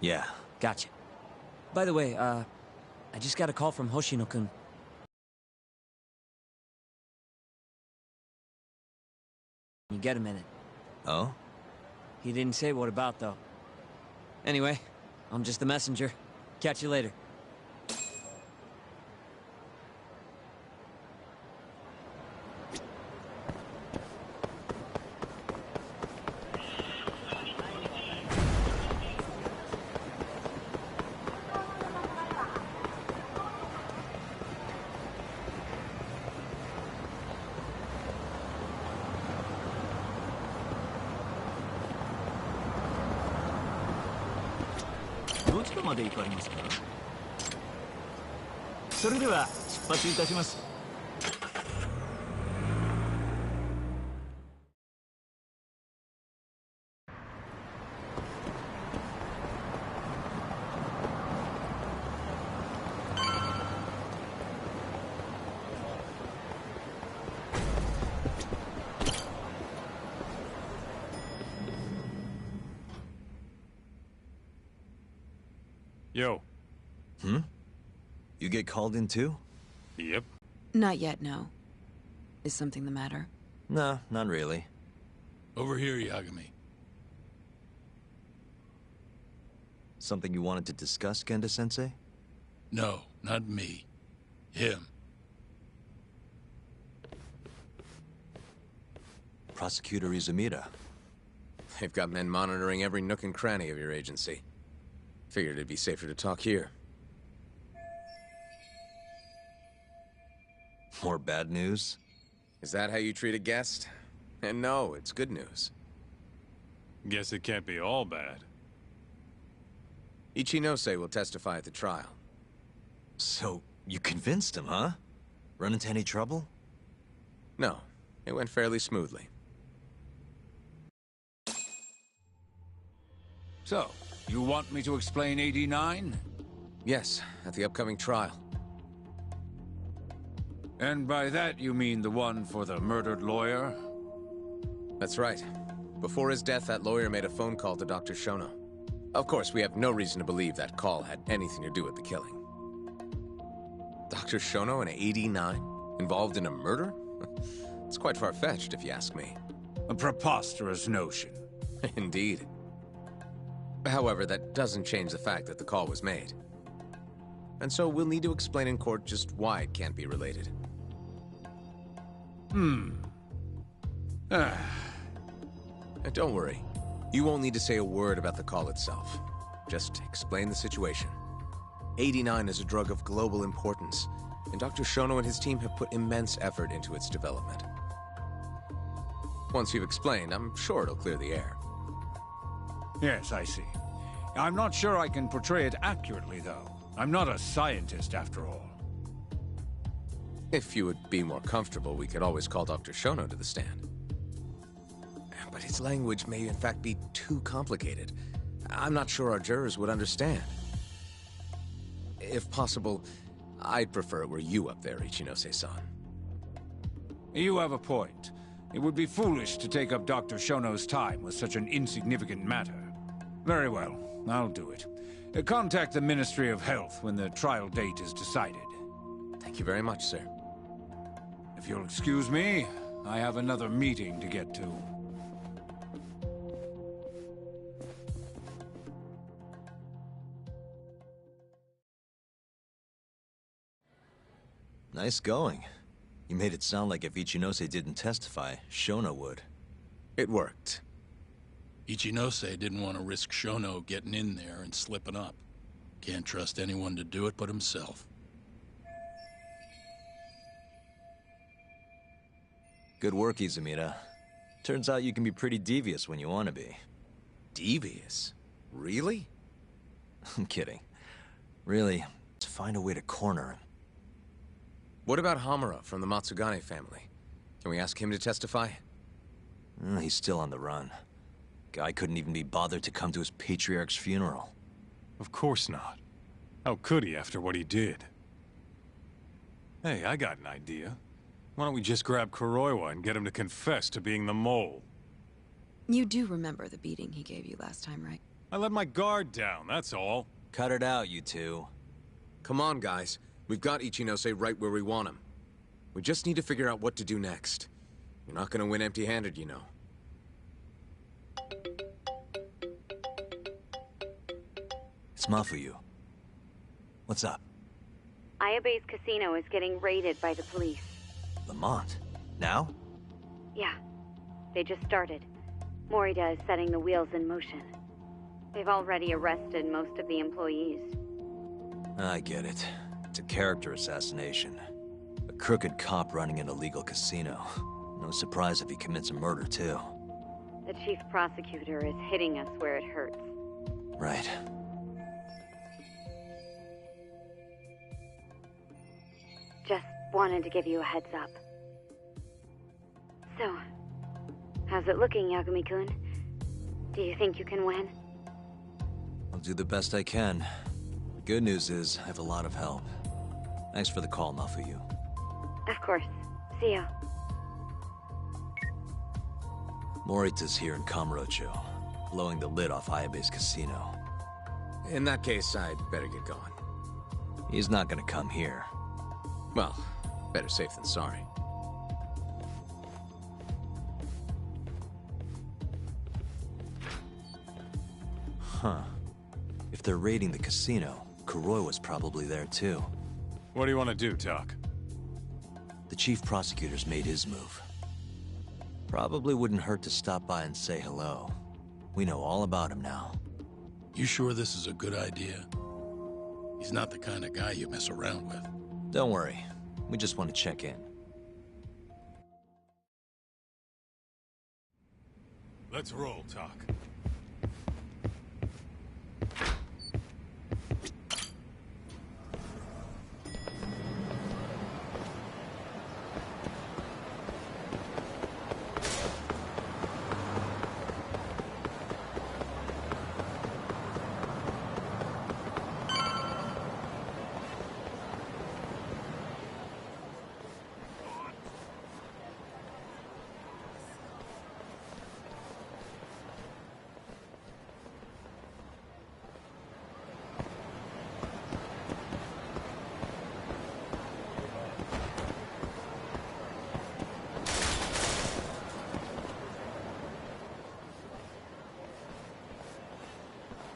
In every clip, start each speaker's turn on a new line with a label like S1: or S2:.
S1: Yeah.
S2: Gotcha. By the way, I just got a call from Hoshino-kun. You get a minute?
S1: Oh?
S2: He didn't say what about, though. Anyway, I'm just the messenger. Catch you later.
S3: Yo.
S1: Hmm? You get called in too?
S3: Yep.
S4: Not yet, no. Is something the matter?
S1: No, not really.
S3: Over here, Yagami.
S1: Something you wanted to discuss, Genda-sensei?
S3: No, not me. Him.
S1: Prosecutor Izumida.
S5: They've got men monitoring every nook and cranny of your agency. Figured it'd be safer to talk here.
S1: More bad news?
S5: Is that how you treat a guest? And no, it's good news.
S3: Guess it can't be all bad.
S5: Ichinose will testify at the trial.
S1: So, you convinced him, huh? Run into any trouble?
S5: No, it went fairly smoothly.
S6: So, you want me to explain 89?
S5: Yes, at the upcoming trial.
S6: And by that you mean the one for the murdered lawyer?
S5: That's right. Before his death, that lawyer made a phone call to Dr. Shono. Of course, we have no reason to believe that call had anything to do with the killing. Dr. Shono in 89? Involved in a murder? It's quite far-fetched, if you ask me.
S6: A preposterous notion.
S5: Indeed. However, that doesn't change the fact that the call was made. And so we'll need to explain in court just why it can't be related. And don't worry. You won't need to say a word about the call itself. Just explain the situation. 89 is a drug of global importance, and Dr. Shono and his team have put immense effort into its development. Once you've explained, I'm sure it'll clear the air.
S6: Yes, I see. I'm not sure I can portray it accurately, though. I'm not a scientist, after all.
S5: If you would be more comfortable, we could always call Dr. Shono to the stand. But his language may in fact be too complicated. I'm not sure our jurors would understand. If possible, I'd prefer it were you up there, Ichinose-san.
S6: You have a point. It would be foolish to take up Dr. Shono's time with such an insignificant matter. Very well, I'll do it. Contact the Ministry of Health when the trial date is decided.
S5: Thank you very much, sir.
S6: If you'll excuse me, I have another meeting to get to.
S1: Nice going. You made it sound like if Ichinose didn't testify, Shono would.
S5: It worked.
S3: Ichinose didn't want to risk Shono getting in there and slipping up. Can't trust anyone to do it but himself.
S1: Good work, Izumida. Turns out you can be pretty devious when you want to be.
S5: Devious? Really?
S1: I'm kidding. Really, to find a way to corner him.
S5: What about Hamura from the Matsugane family? Can we ask him to testify?
S1: He's still on the run. Guy couldn't even be bothered to come to his patriarch's funeral.
S3: Of course not. How could he after what he did? Hey, I got an idea. Why don't we just grab Kuroiwa and get him to confess to being the mole?
S4: You do remember the beating he gave you last time, right?
S3: I let my guard down, that's all.
S1: Cut it out, you two.
S5: Come on, guys. We've got Ichinose right where we want him. We just need to figure out what to do next. You're not gonna win empty-handed, you know.
S1: It's Mafuyu. What's up?
S7: Ayabe's casino is getting raided by the police.
S1: Lamont? Now?
S7: Yeah, they just started. Morita is setting the wheels in motion. They've already arrested most of the employees.
S1: I get it. It's a character assassination. A crooked cop running an illegal casino. No surprise if he commits a murder, too.
S7: The chief prosecutor is hitting us where it hurts.
S1: Right.
S7: Just wanted to give you a heads up. So, how's it looking, Yagami-kun? Do you think you can win?
S1: I'll do the best I can. The good news is, I have a lot of help. Thanks for the call, Mafuyu.
S7: Of course. See ya.
S1: Morita's here in Kamurocho, blowing the lid off Ayabe's casino.
S5: In that case, I'd better get going.
S1: He's not gonna come here.
S5: Well, better safe than sorry.
S1: Huh. If they're raiding the casino, Kuroi was probably there too.
S3: What do you want to do, Doc?
S1: The chief prosecutor's made his move. Probably wouldn't hurt to stop by and say hello. We know all about him now.
S8: You sure this is a good idea? He's not the kind of guy you mess around with.
S1: Don't worry. We just want to check in.
S3: Let's roll, Doc.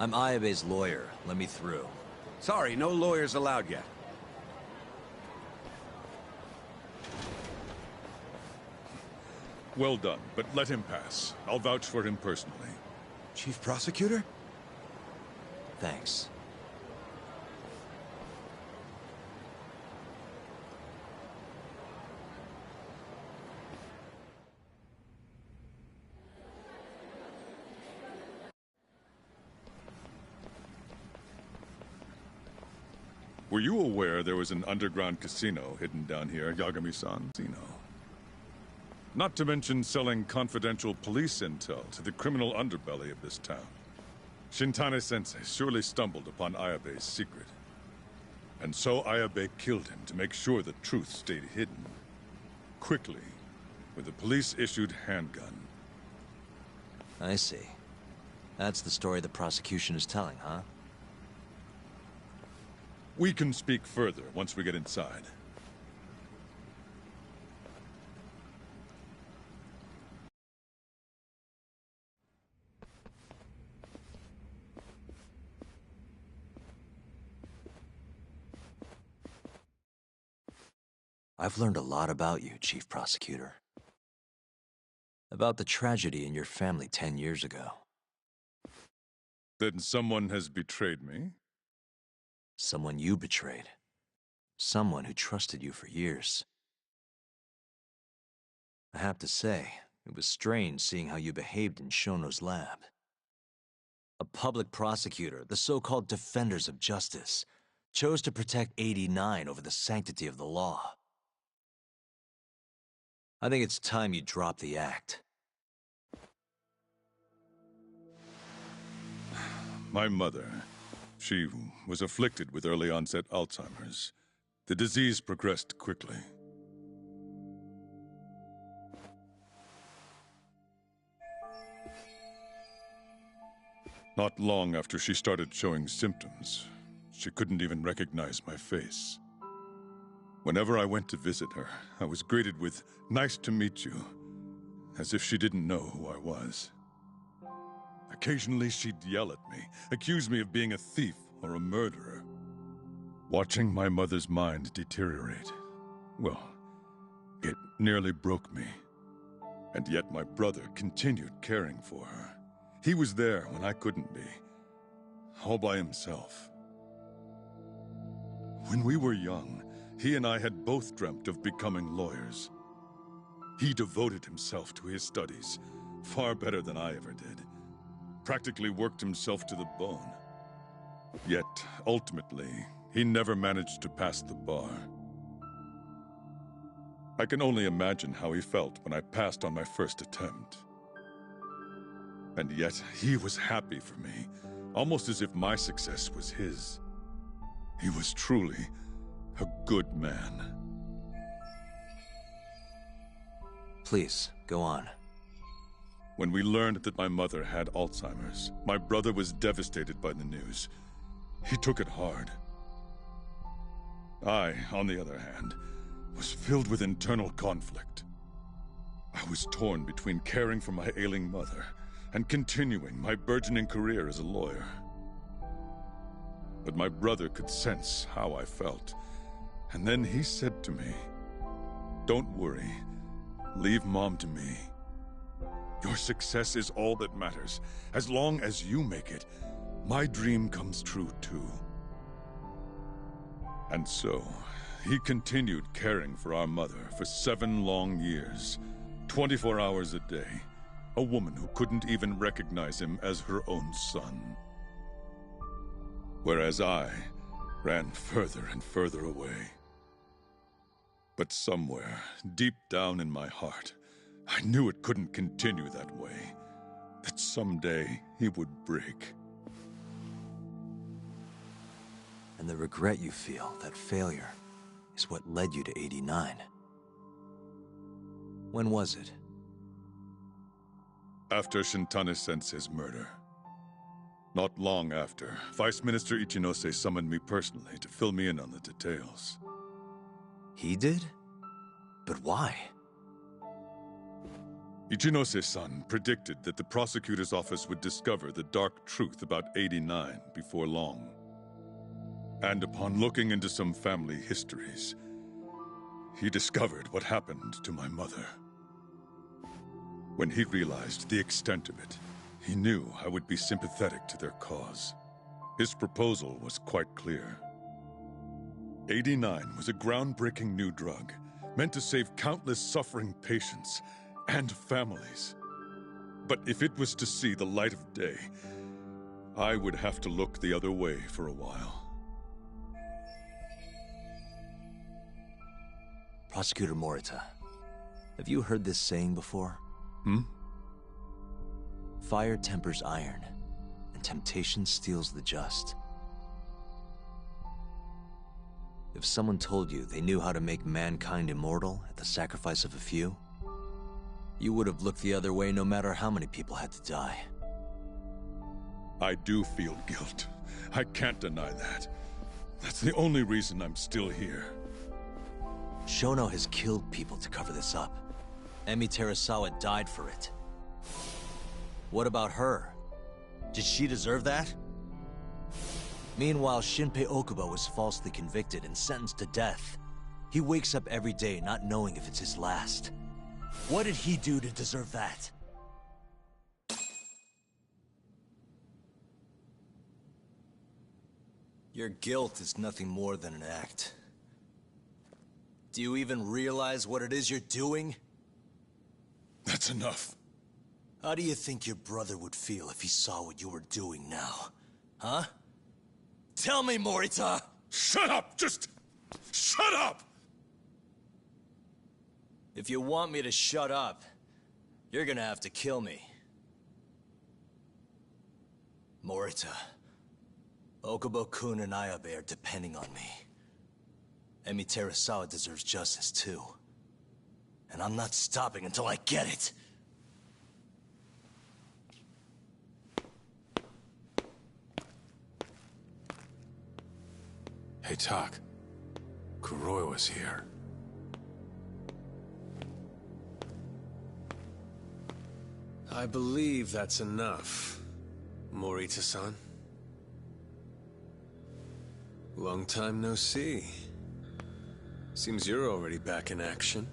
S1: I'm Ayabe's lawyer. Let me through.
S9: Sorry, no lawyers allowed yet.
S10: Well done, but let him pass. I'll vouch for him personally.
S9: Chief Prosecutor?
S1: Thanks.
S10: Were you aware there was an underground casino hidden down here, Yagami-san? Casino. Not to mention selling confidential police intel to the criminal underbelly of this town. Shintane-sensei surely stumbled upon Ayabe's secret. And so Ayabe killed him to make sure the truth stayed hidden. Quickly, with a police-issued handgun.
S1: I see. That's the story the prosecution is telling, huh?
S10: We can speak further once we get inside.
S1: I've learned a lot about you, Chief Prosecutor. About the tragedy in your family 10 years ago.
S10: Then someone has betrayed me?
S1: Someone you betrayed. Someone who trusted you for years. I have to say, it was strange seeing how you behaved in Shono's lab. A public prosecutor, the so-called defenders of justice, chose to protect 89 over the sanctity of the law. I think it's time you drop the act.
S10: My mother, she was afflicted with early onset Alzheimer's. The disease progressed quickly. Not long after she started showing symptoms, she couldn't even recognize my face. Whenever I went to visit her, I was greeted with, "Nice to meet you," as if she didn't know who I was. Occasionally she'd yell at me, accuse me of being a thief or a murderer. Watching my mother's mind deteriorate, well, it nearly broke me. And yet my brother continued caring for her. He was there when I couldn't be, all by himself. When we were young, he and I had both dreamt of becoming lawyers. He devoted himself to his studies, far better than I ever did. Practically worked himself to the bone. Yet, ultimately, he never managed to pass the bar. I can only imagine how he felt when I passed on my first attempt. And yet, he was happy for me, almost as if my success was his. He was truly a good man.
S1: Please, go on.
S10: When we learned that my mother had Alzheimer's, my brother was devastated by the news. He took it hard. I, on the other hand, was filled with internal conflict. I was torn between caring for my ailing mother and continuing my burgeoning career as a lawyer. But my brother could sense how I felt, and then he said to me, "Don't worry, leave Mom to me. Your success is all that matters. As long as you make it, my dream comes true too." And so, he continued caring for our mother for 7 long years, 24 hours a day, a woman who couldn't even recognize him as her own son. Whereas I ran further and further away. But somewhere, deep down in my heart, I knew it couldn't continue that way, that someday he would break.
S1: And the regret you feel, that failure, is what led you to 89. When was it?
S10: After Shintane-sensei's murder. Not long after, Vice Minister Ichinose summoned me personally to fill me in on the details.
S1: He did? But why?
S10: Ichinose-san predicted that the prosecutor's office would discover the dark truth about 89 before long. And upon looking into some family histories, he discovered what happened to my mother. When he realized the extent of it, he knew I would be sympathetic to their cause. His proposal was quite clear. 89 was a groundbreaking new drug, meant to save countless suffering patients and families. But if it was to see the light of day, I would have to look the other way for a while.
S1: Prosecutor Morita, have you heard this saying before? Fire tempers iron, and temptation steals the just. If someone told you they knew how to make mankind immortal at the sacrifice of a few, you would have looked the other way no matter how many people had to die.
S10: I do feel guilt. I can't deny that. That's the only reason I'm still here.
S1: Shono has killed people to cover this up. Emi Terasawa died for it. What about her? Did she deserve that? Meanwhile, Shinpei Okubo was falsely convicted and sentenced to death. He wakes up every day not knowing if it's his last. What did he do to deserve that? Your guilt is nothing more than an act. Do you even realize what it is you're doing?
S10: That's enough.
S1: How do you think your brother would feel if he saw what you were doing now? Huh? Tell me, Morita!
S10: Shut up! Just shut up!
S1: If you want me to shut up, you're gonna have to kill me. Morita, Okubo-kun and Ayabe are depending on me. Emi Terasawa deserves justice too. And I'm not stopping until I get it.
S3: Hey, Tak. Kuroiwa's here.
S11: I believe that's enough, Morita-san. Long time no see. Seems you're already back in action.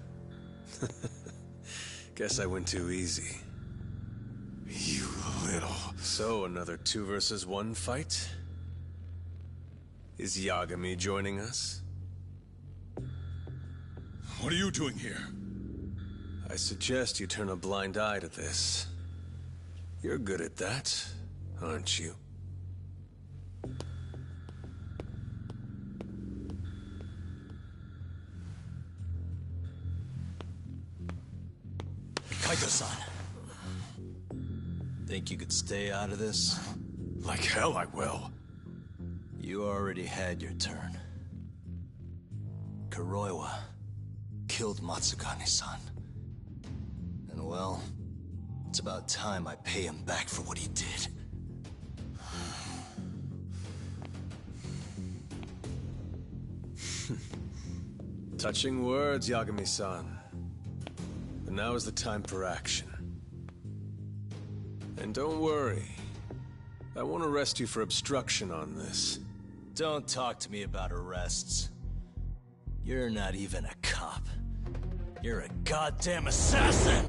S11: Guess I went too easy.
S3: You little...
S11: So, another 2 versus 1 fight? Is Yagami joining us?
S10: What are you doing here?
S11: I suggest you turn a blind eye to this. You're good at that, aren't you?
S1: Kaito-san. Think you could stay out of this?
S3: Like hell I will.
S1: You already had your turn. Kuroiwa killed Matsukane-san. And well, it's about time I pay him back for what he did.
S11: Touching words, Yagami-san. But now is the time for action. And don't worry. I won't arrest you for obstruction on this.
S1: Don't talk to me about arrests. You're not even a cop. You're a goddamn assassin!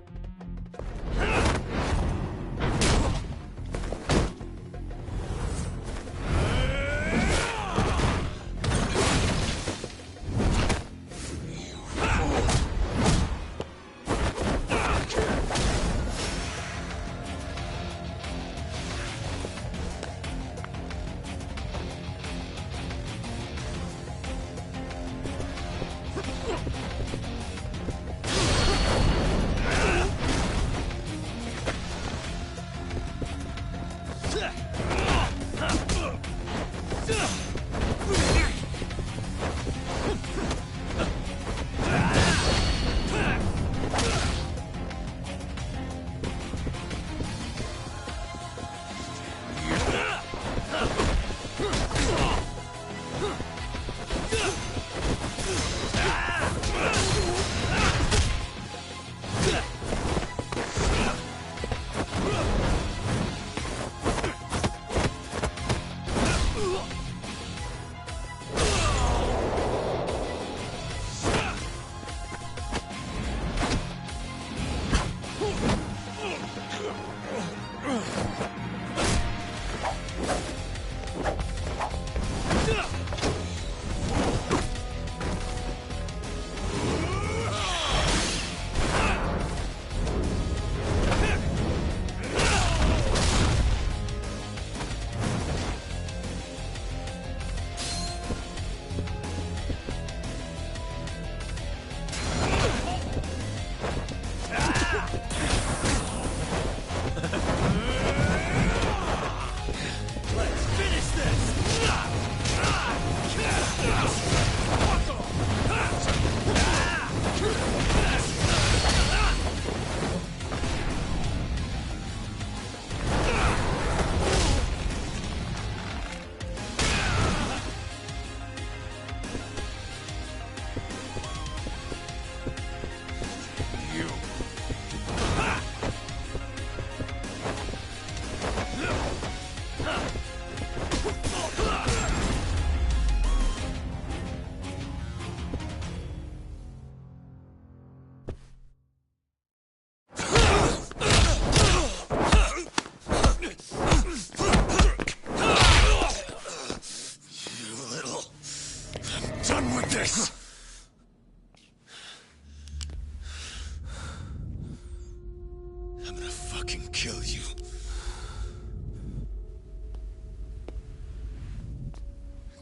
S11: I'm gonna fucking kill you.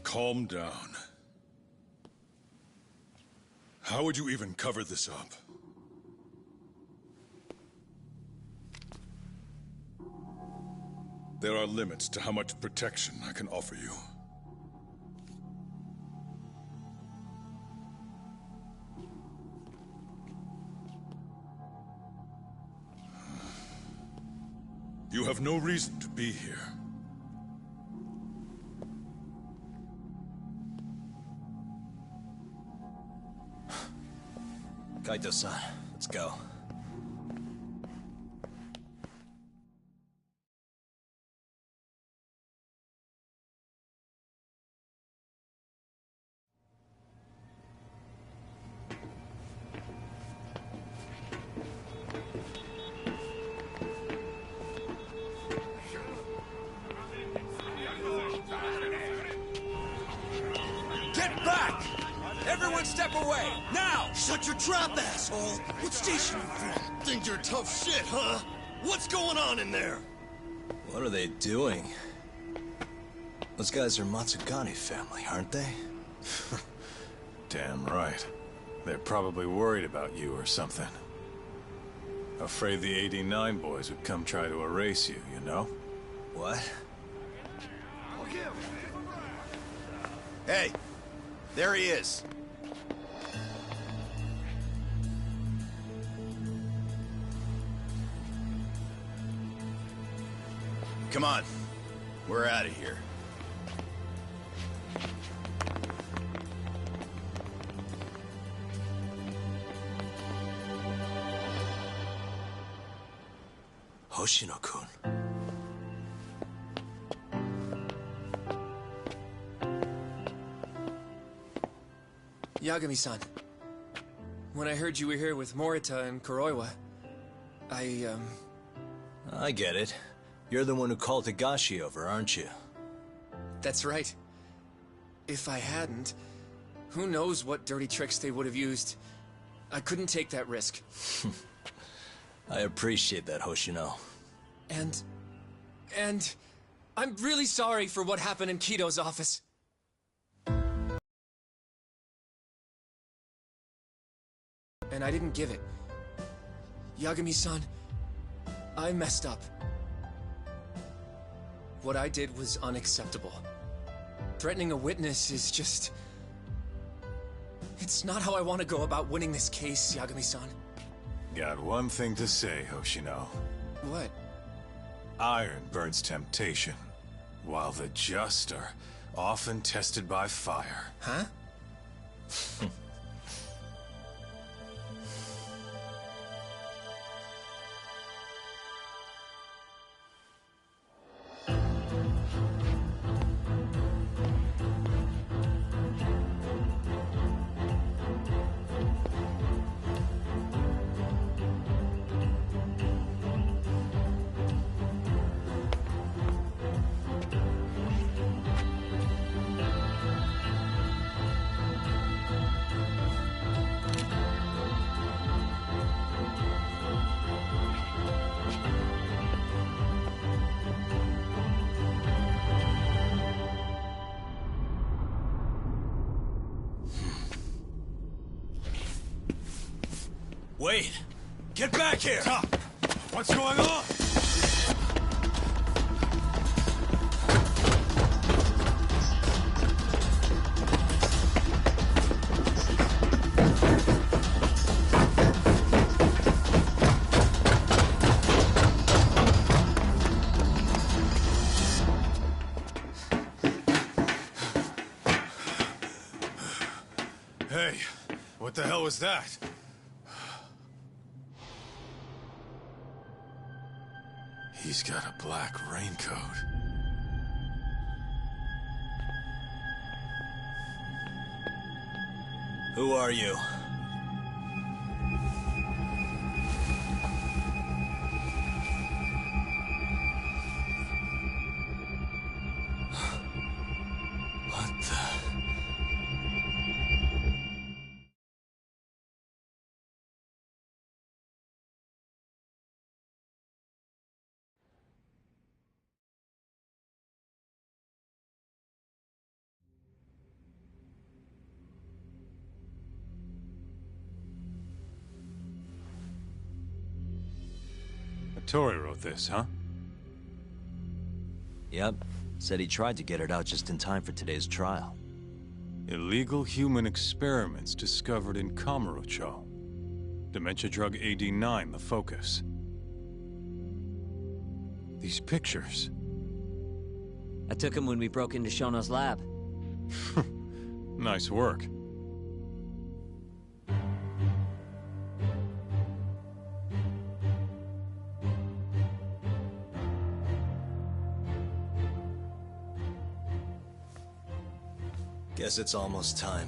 S10: Calm down. How would you even cover this up? There are limits to how much protection I can offer you. You have no reason to be here.
S1: Kaito-san, let's go.
S9: Get back! Everyone step away, now!
S12: Shut your trap, asshole! What station you from? Think you're tough shit, huh? What's going on in there?
S1: What are they doing? Those guys are Matsugane family, aren't they?
S3: Damn right. They're probably worried about you or something. Afraid the 89 boys would come try to erase you, you know?
S1: What?
S9: Hey, there he is. Come on, we're out of here.
S1: Hoshino-kun.
S13: Yagami-san, when I heard you were here with Morita and Kuroiwa,
S1: I get it. You're the one who called Higashi over, aren't you?
S13: That's right. If I hadn't, who knows what dirty tricks they would have used. I couldn't take that risk.
S1: I appreciate that, Hoshino.
S13: And I'm really sorry for what happened in Kito's office. And I didn't give it. Yagami-san, I messed up. What I did was unacceptable. Threatening a witness is just... It's not how I want to go about winning this case, Yagami-san.
S3: Got one thing to say, Hoshino.
S13: What?
S3: Iron burns temptation, while the just are often tested by fire.
S13: Huh?
S1: Wait! Get back here!
S3: Stop! What's going on? Hey, what the hell was that? He's got a black raincoat.
S1: Who are you? What the...
S3: Tori wrote this, huh?
S1: Yep. Said he tried to get it out just in time for today's trial.
S3: Illegal human experiments discovered in Kamurocho. Dementia drug AD9, the focus. These pictures.
S2: I took him when we broke into Shono's lab.
S3: Nice work.
S1: Guess it's almost time.